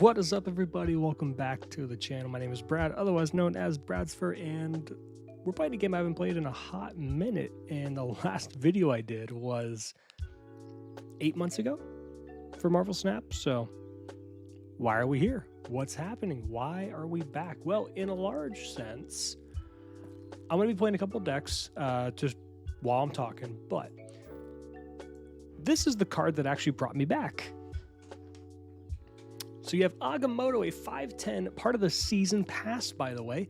What is up, everybody? Welcome back to the channel. My name is Brad, otherwise known as Bradsfur, and we're playing a game I haven't played in a hot minute. And the last video I did was 8 months ago for Marvel Snap. So why are we here? What's happening? Why are we back? Well, in a large sense, I'm going to be playing a couple decks just while I'm talking, but this is the card that actually brought me back. So you have Agamotto, a 5/10, part of the season pass, by the way.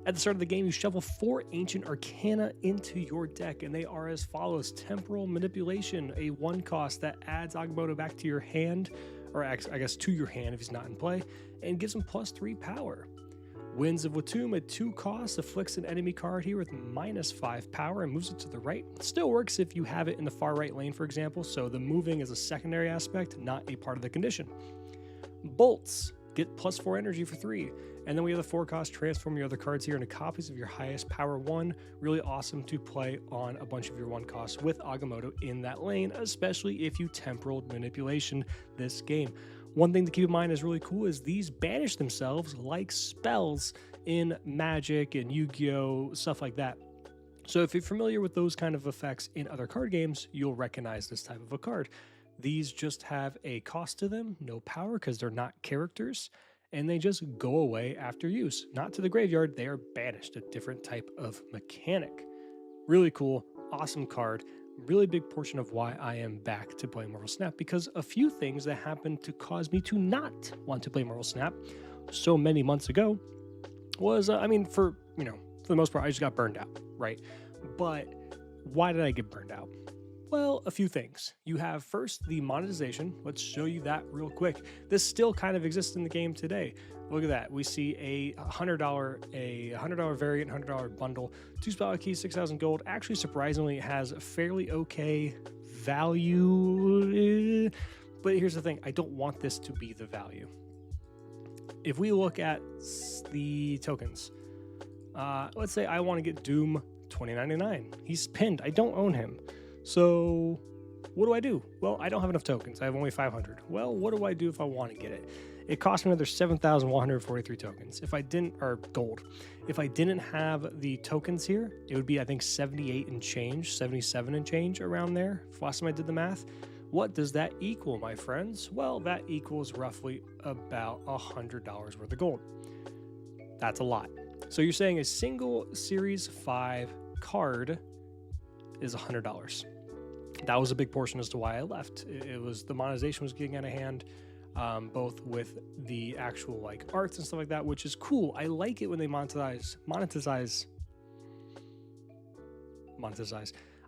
At the start of the game, you shuffle 4 Ancient Arcana into your deck, and they are as follows. Temporal Manipulation, a 1 cost that adds Agamotto back to your hand, or I guess to your hand if he's not in play, and gives him +3 power. Winds of Watoomb, a 2 cost, afflicts an enemy card here with -5 power and moves it to the right. Still works if you have it in the far right lane, for example, so the moving is a secondary aspect, not a part of the condition. Bolts, get +4 energy for 3. And then we have the 4 cost, transform your other cards here into copies of your highest power 1. Really awesome to play on a bunch of your 1 costs with Agamotto in that lane, especially if you temporal manipulation this game. One thing to keep in mind is really cool is these banish themselves like spells in Magic and Yu-Gi-Oh, stuff like that. So if you're familiar with those kind of effects in other card games, you'll recognize this type of a card. These just have a cost to them, no power because they're not characters, and they just go away after use. Not to the graveyard, they are banished, a different type of mechanic. Really cool, awesome card. Really big portion of why I am back to play Marvel Snap, because a few things that happened to cause me to not want to play Marvel Snap so many months ago was, for the most part, I just got burned out, right? But why did I get burned out? Well, a few things. You have first the monetization. Let's show you that real quick. This still kind of exists in the game today. Look at that. We see a $100 variant, $100 bundle, 2 spell keys, 6,000 gold. Actually, surprisingly, it has fairly okay value. But here's the thing. I don't want this to be the value. If we look at the tokens, let's say I want to get Doom 2099. He's pinned. I don't own him. So what do? Well, I don't have enough tokens. I have only 500. Well, what do I do if I want to get it? It cost me another 7,143 tokens. Gold. If I didn't have the tokens here, it would be, I think, 78 and change, 77 and change around there. Last time I did the math. What does that equal, my friends? Well, that equals roughly about $100 worth of gold. That's a lot. So you're saying a single Series 5 card is $100. That was a big portion as to why I left. It was the monetization was getting out of hand, both with the actual arts and stuff like that, which is cool. I like it when they monetize.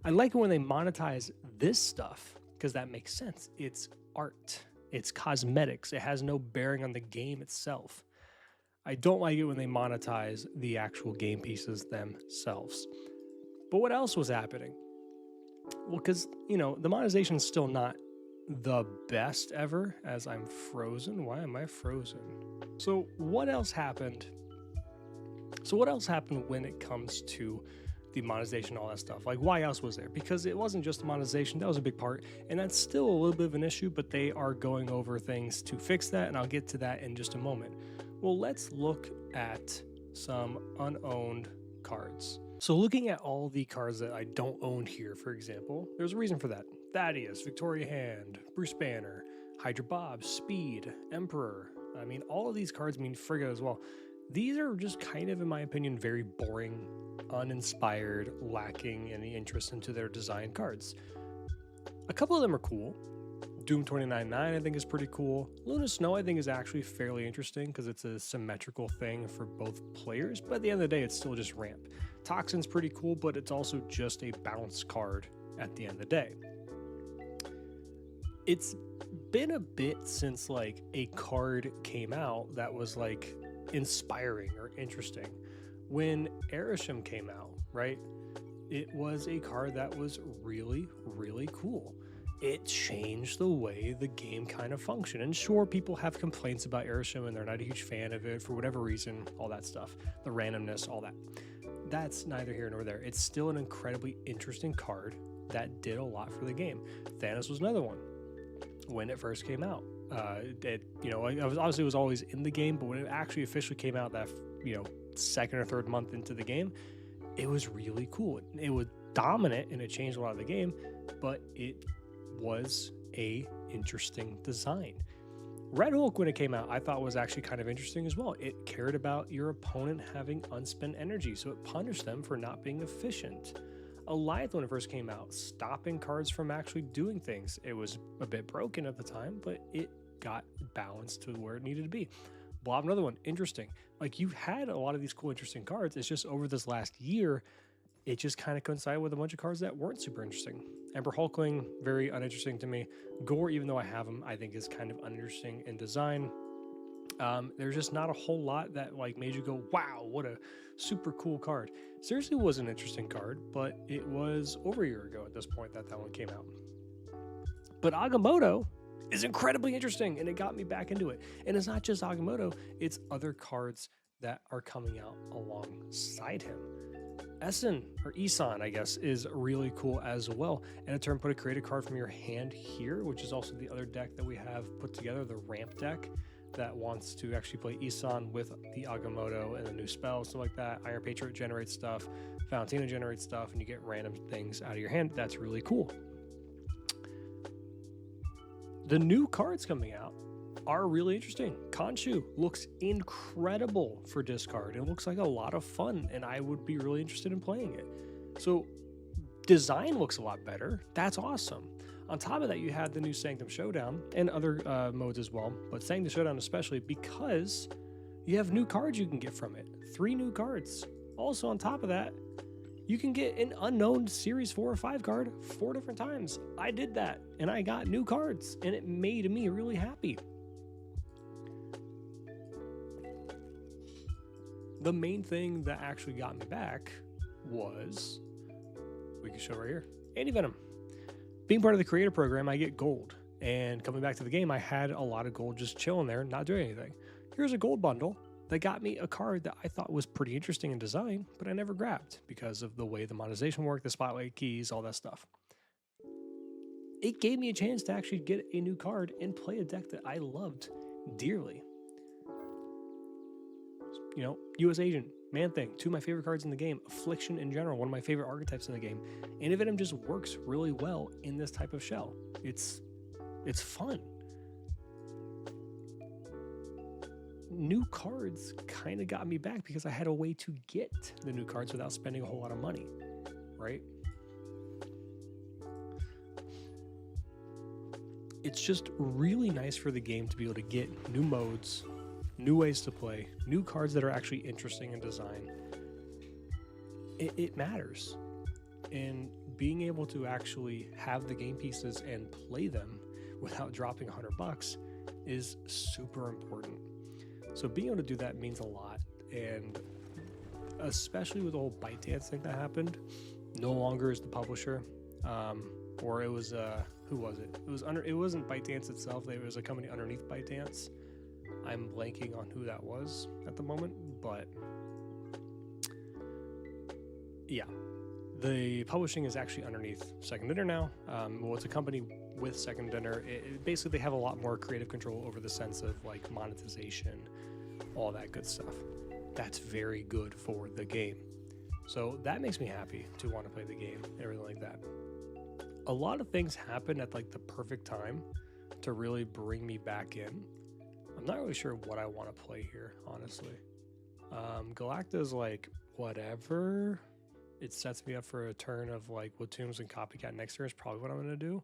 I like it when they monetize this stuff because that makes sense. It's art. It's cosmetics. It has no bearing on the game itself. I don't like it when they monetize the actual game pieces themselves. But what else was happening? Well, because, the monetization is still not the best ever, as I'm frozen. Why am I frozen? So what else happened? When it comes to the monetization, all that stuff? Why else was there? Because it wasn't just the monetization. That was a big part, and that's still a little bit of an issue, but they are going over things to fix that, and I'll get to that in just a moment. Well, let's look at some unowned cards. So looking at all the cards that I don't own here, for example, there's a reason for that. Thaddeus, Victoria Hand, Bruce Banner, Hydra Bob, Speed, Emperor. All of these cards mean Frigga as well. These are just kind of, in my opinion, very boring, uninspired, lacking any interest into their design cards. A couple of them are cool. Doom 2099 I think is pretty cool. Luna Snow I think is actually fairly interesting because it's a symmetrical thing for both players, but at the end of the day it's still just ramp. Toxin's pretty cool, but it's also just a bounce card at the end of the day. It's been a bit since a card came out that was inspiring or interesting. When Arishem came out, right? It was a card that was really, really cool. It changed the way the game kind of functioned. And sure, people have complaints about Arishem and they're not a huge fan of it for whatever reason, all that stuff, the randomness, all that. That's neither here nor there. It's still an incredibly interesting card that did a lot for the game. Thanos was another one when it first came out. I was obviously was always in the game, but when it actually officially came out that second or third month into the game, it was really cool. It was dominant and it changed a lot of the game, but it was a interesting design. Red Hulk, when it came out, I thought was actually kind of interesting as well. It cared about your opponent having unspent energy, so it punished them for not being efficient. Alliance, when it first came out, stopping cards from actually doing things. It was a bit broken at the time, but it got balanced to where it needed to be. Blob, another one, interesting. Like, you've had a lot of these cool, interesting cards. It's just over this last year, it just kind of coincided with a bunch of cards that weren't super interesting. Ember Hulkling, very uninteresting to me. Gore, even though I have him, I think is kind of uninteresting in design. There's just not a whole lot that like made you go, wow, what a super cool card. Seriously was an interesting card, but it was over a year ago at this point that one came out. But Agamotto is incredibly interesting, and it got me back into it. And it's not just Agamotto, it's other cards that are coming out alongside him. Essen, or Isan, I guess, is really cool as well. And in turn, put a created card from your hand here, which is also the other deck that we have put together, the ramp deck, that wants to actually play Isan with the Agamotto and the new spells, stuff like that. Iron Patriot generates stuff, Valentina generates stuff, and you get random things out of your hand. That's really cool. The new cards coming out are really interesting. Khonshu looks incredible for discard. It looks like a lot of fun, and I would be really interested in playing it. So design looks a lot better. That's awesome. On top of that, you had the new Sanctum Showdown and other modes as well, but Sanctum Showdown especially because you have new cards you can get from it. 3 new cards. Also on top of that, you can get an unknown Series 4 or 5 card 4 different times. I did that, and I got new cards, and it made me really happy. The main thing that actually got me back was, we can show right here, Anti-Venom. Being part of the creator program, I get gold. And coming back to the game, I had a lot of gold just chilling there, not doing anything. Here's a gold bundle that got me a card that I thought was pretty interesting in design, but I never grabbed because of the way the monetization worked, the spotlight keys, all that stuff. It gave me a chance to actually get a new card and play a deck that I loved dearly. US Agent, Man-Thing, 2 of my favorite cards in the game. Affliction in general, one of my favorite archetypes in the game. Anti-Venom just works really well in this type of shell. It's fun. New cards kind of got me back because I had a way to get the new cards without spending a whole lot of money, right? It's just really nice for the game to be able to get new modes, new ways to play, new cards that are actually interesting in design. It matters. And being able to actually have the game pieces and play them without dropping $100 is super important. So being able to do that means a lot. And especially with the whole ByteDance thing that happened, no longer is the publisher. Or it was, who was it? It wasn't ByteDance itself. There was a company underneath ByteDance. I'm blanking on who that was at the moment, but yeah, the publishing is actually underneath Second Dinner now. Well, it's a company with Second Dinner. Basically, they have a lot more creative control over the sense of like monetization, all that good stuff. That's very good for the game. So that makes me happy to want to play the game and everything like that. A lot of things happen at like the perfect time to really bring me back in. I'm not really sure what I want to play here, honestly. Galacta's like, whatever. It sets me up for a turn of like Wotombs and Copycat next turn is probably what I'm going to do.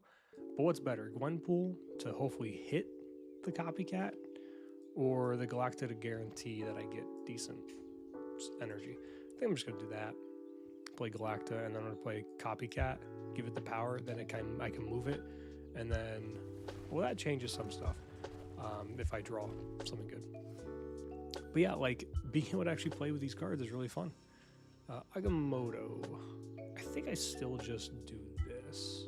But what's better, Gwenpool to hopefully hit the Copycat, or the Galacta to guarantee that I get decent energy? I think I'm just going to do that. Play Galacta, and then I'm going to play Copycat, give it the power, then I can move it, and then, well, that changes some stuff. If I draw something good. But yeah, like being able to actually play with these cards is really fun. Agamotto. I think I still just do this.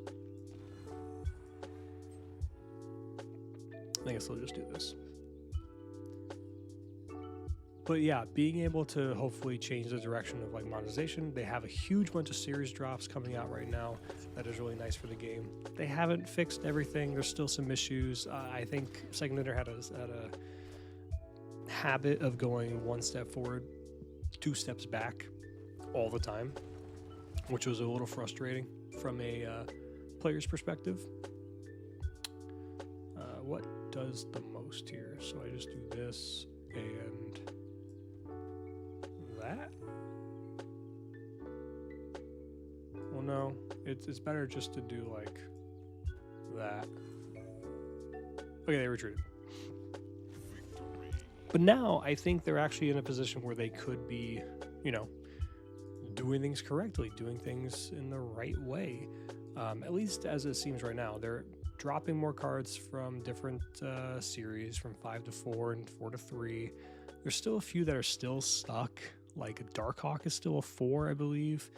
I think I still just do this. But yeah, being able to hopefully change the direction of like monetization. They have a huge bunch of series drops coming out right now. That is really nice for the game. They haven't fixed everything. There's still some issues. I think Sega Ninja had a habit of going one step forward, two steps back all the time, which was a little frustrating from a player's perspective. What does the most here? So I just do this and that. Well, no, it's better just to do like that. Okay, they retreated. But now I think they're actually in a position where they could be, you know, doing things correctly, doing things in the right way. At least as it seems right now. They're dropping more cards from different series, from 5 to 4 and 4 to 3. There's still a few that are still stuck. Like Darkhawk is still a 4, I believe.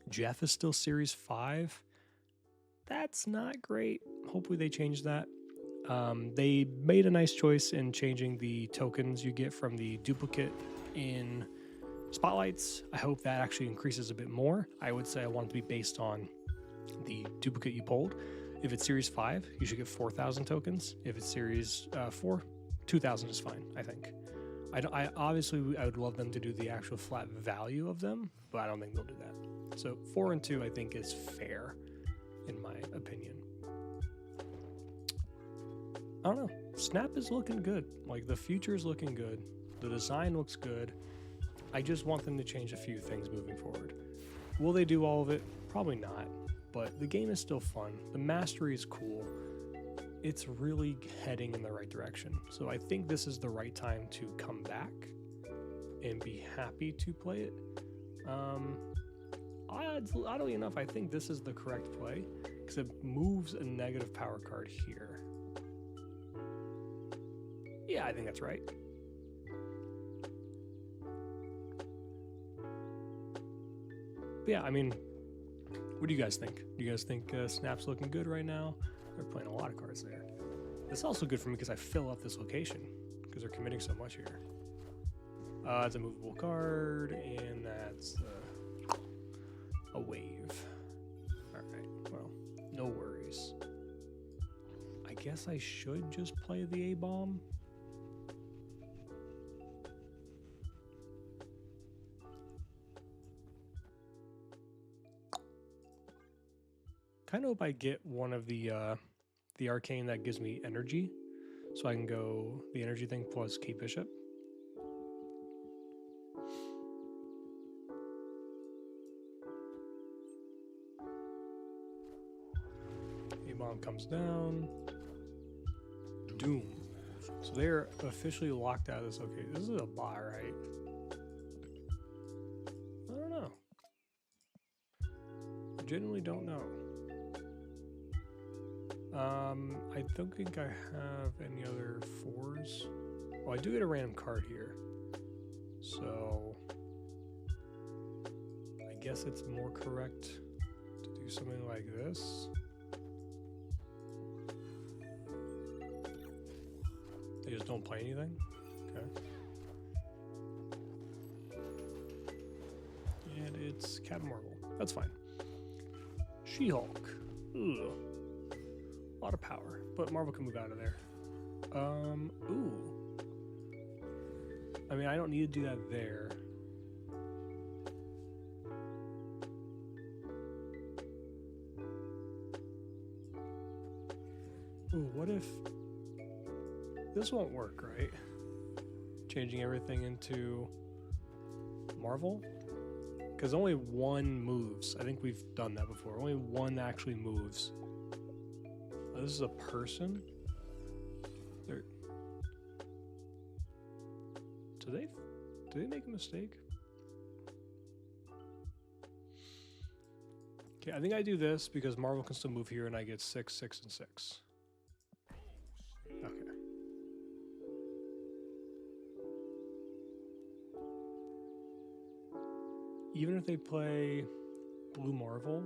Jeff is still Series 5. That's not great. Hopefully they change that. They made a nice choice in changing the tokens you get from the duplicate in Spotlights. I hope that actually increases a bit more. I would say I want it to be based on the duplicate you pulled. If it's Series 5, you should get 4,000 tokens. If it's Series 4, 2,000 is fine, I think. I obviously I would love them to do the actual flat value of them, but I don't think they'll do that. So 4 and 2 I think is fair, in my opinion. I don't know. Snap is looking good. Like the future is looking good. The design looks good. I just want them to change a few things moving forward. Will they do all of it? Probably not. But the game is still fun. The mastery is cool. It's really heading in the right direction. So I think this is the right time to come back and be happy to play it. Oddly enough, I think this is the correct play because it moves a negative power card here. Yeah, I think that's right. But yeah, I mean, what do you guys think? Do you guys think Snap's looking good right now? They're playing a lot of cards there. It's also good for me because I fill up this location because they're committing so much here. It's a movable card, and that's a wave. All right, well, no worries. I guess I should just play the A-bomb. Kind of hope I get one of the arcane that gives me energy, so I can go the energy thing plus Kate Bishop. A-bomb comes down. Doom. So they're officially locked out of this. Okay, this is a bot, right? I don't know. I genuinely don't know. I don't think I have any other 4s. Well, I do get a random card here. So I guess it's more correct to do something like this. They just don't play anything? Okay. And it's Captain Marvel. That's fine. She-Hulk. Ugh. A lot of power, but Marvel can move out of there. Ooh. I mean, I don't need to do that there. Ooh, what if... This won't work, right? Changing everything into Marvel? Because only one moves. I think we've done that before. Only one actually moves. Oh, this is a person? Did they make a mistake? Okay, I think I do this because Marvel can still move here and I get 6, 6, and 6. Okay. Even if they play Blue Marvel,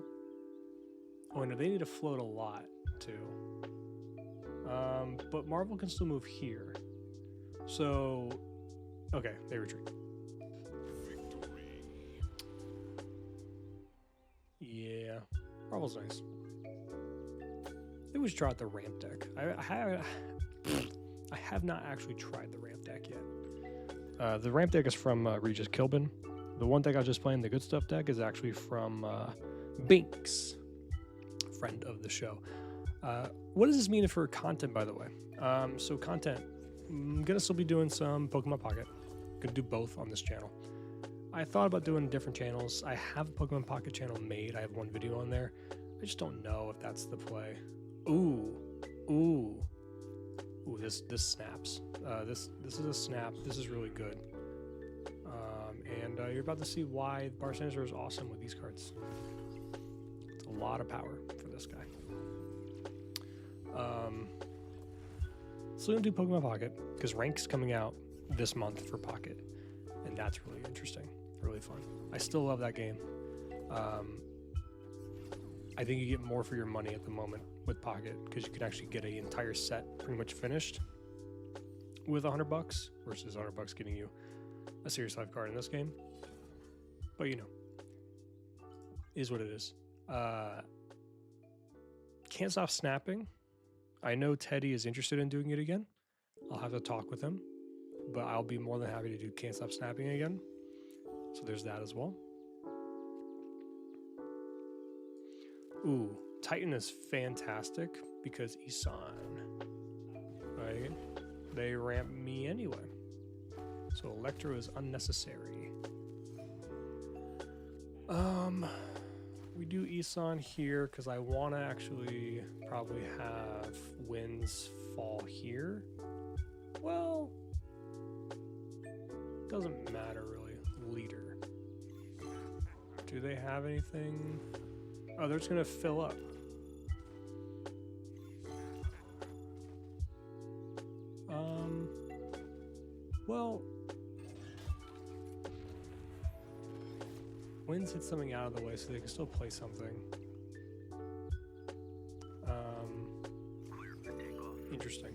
oh no, they need to float a lot too. But Marvel can still move here. So Okay, they retreat. Yeah, Marvel's nice. They was try out the ramp deck. I have not actually tried the ramp deck yet. The ramp deck is from Regis Kilbin. The one deck I was just playing, the Good Stuff deck, is actually from Binks, friend of the show. What does this mean for content, by the way? So content, I'm gonna still be doing some Pokemon Pocket. Gonna do both on this channel. I thought about doing different channels. I have a Pokemon Pocket channel made. I have one video on there. I just don't know if that's the play. Ooh, this snaps. This is a snap. This is really good. And you're about to see why Barsanister is awesome with these cards. It's a lot of power for this guy. So we're gonna do Pokemon Pocket because Rank's coming out this month for Pocket, and that's really interesting, really fun. I still love that game. I think you get more for your money at the moment with Pocket because you can actually get an entire set pretty much finished with $100 versus $100 getting you a Series 5 card in this game. But you know, is what it is. Can't stop snapping. I know Teddy is interested in doing it again. I'll have to talk with him, but I'll be more than happy to do Can't Stop Snapping again. So there's that as well. Ooh, Titan is fantastic because Isan. Right? They ramp me anyway. So Electro is unnecessary. We do Isan here because I want to actually probably have Winds fall here. Well, doesn't matter really. Leader. Do they have anything? Oh, they're just gonna fill up. Well, Winds hit something out of the way so they can still play something. Interesting.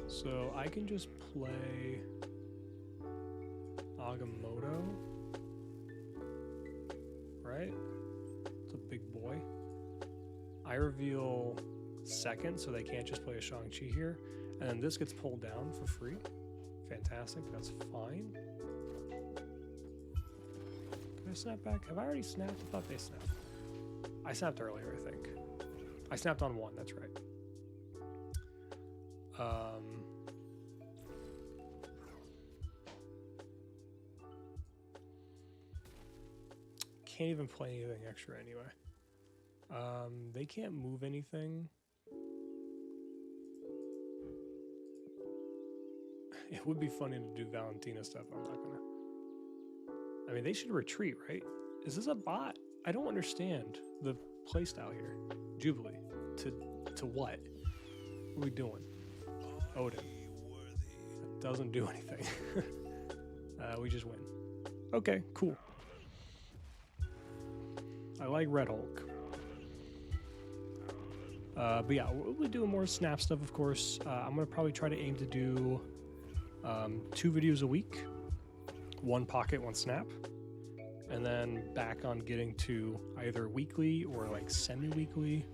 So I can just play Agamotto, right? It's a big boy. I reveal second, so they can't just play a Shang-Chi here. And then this gets pulled down for free. Fantastic, that's fine. Can I snap back? Have I already snapped? I thought they snapped. I snapped earlier, I think. I snapped on one, that's right. Can't even play anything extra anyway. They can't move anything. It would be funny to do Valentina stuff. I'm not gonna. I mean, they should retreat, right? Is this a bot? I don't understand the playstyle here. Jubilee. To what? What are we doing? Odin. That doesn't do anything. We just win. Okay, cool. I like Red Hulk. But yeah, we'll be doing more snap stuff, of course. I'm going to probably try to aim to do 2 videos a week. 1 pocket, 1 snap. And then back on getting to either weekly or like semi-weekly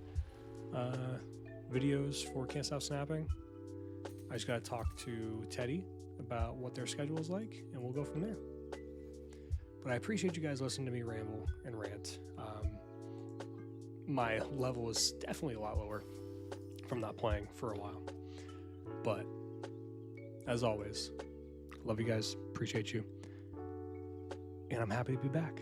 videos for Can't Stop Snapping. I just got to talk to Teddy about what their schedule is like, and we'll go from there. But I appreciate you guys listening to me ramble and rant. My level is definitely a lot lower from not playing for a while. But as always, love you guys, appreciate you. And I'm happy to be back.